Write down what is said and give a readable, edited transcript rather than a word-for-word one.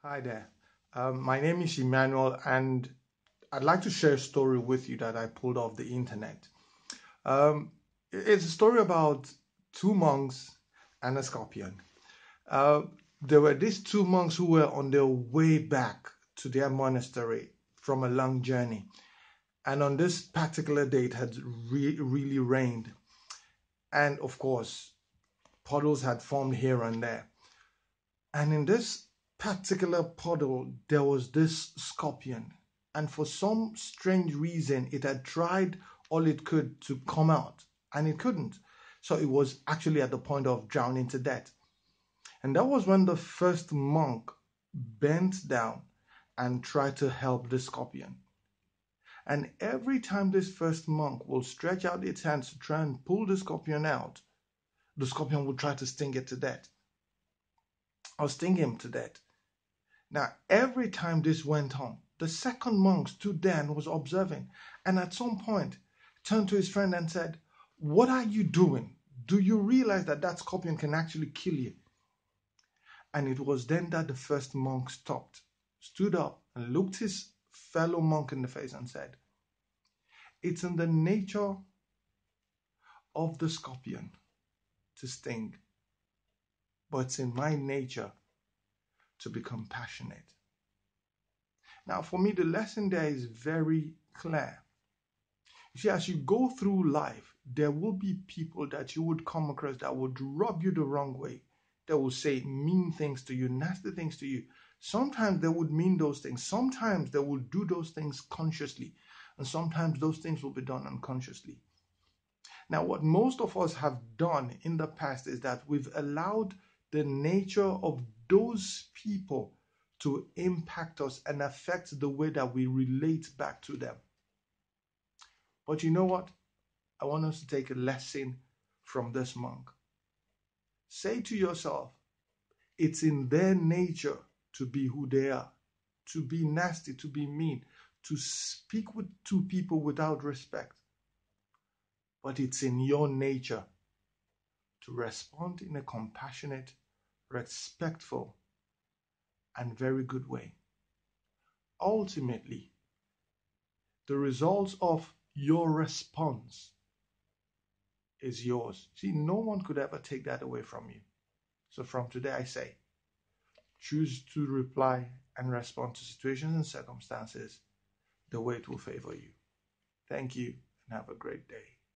Hi there. My name is Emmanuel, and I'd like to share a story with you that I pulled off the internet. Um, it's a story about two monks and a scorpion. Uh, there were these two monks who were on their way back to their monastery from a long journey. And on this particular day, it had really rained. And of course, puddles had formed here and there. And in this particular puddle, there was this scorpion. And for some strange reason, it had tried all it could to come out, and it couldn't. So it was actually at the point of drowning to death. And that was when the first monk bent down and tried to help the scorpion. And every time this first monk will stretch out its hands to try and pull the scorpion out, the scorpion would try to sting it to death or sting him to death. Now, every time this went on, the second monk stood there and was observing, and at some point turned to his friend and said, "What are you doing? Do you realize that that scorpion can actually kill you?" And it was then that the first monk stopped, stood up, and looked his fellow monk in the face and said, "It's in the nature of the scorpion to sting, but it's in my nature to be compassionate." Now, for me, the lesson there is very clear. You see, as you go through life, there will be people that you would come across that would rub you the wrong way. They will say mean things to you, nasty things to you. Sometimes they would mean those things. Sometimes they will do those things consciously. And sometimes those things will be done unconsciously. Now, what most of us have done in the past is that we've allowed the nature of those people to impact us and affect the way that we relate back to them. But you know what? I want us to take a lesson from this monk. Say to yourself, it's in their nature to be who they are, to be nasty, to be mean, to speak to people without respect. But it's in your nature to respond in a compassionate, respectful, and very good way. Ultimately, the results of your response is yours. See, no one could ever take that away from you. So from today, I say, choose to reply and respond to situations and circumstances the way it will favor you. Thank you and have a great day.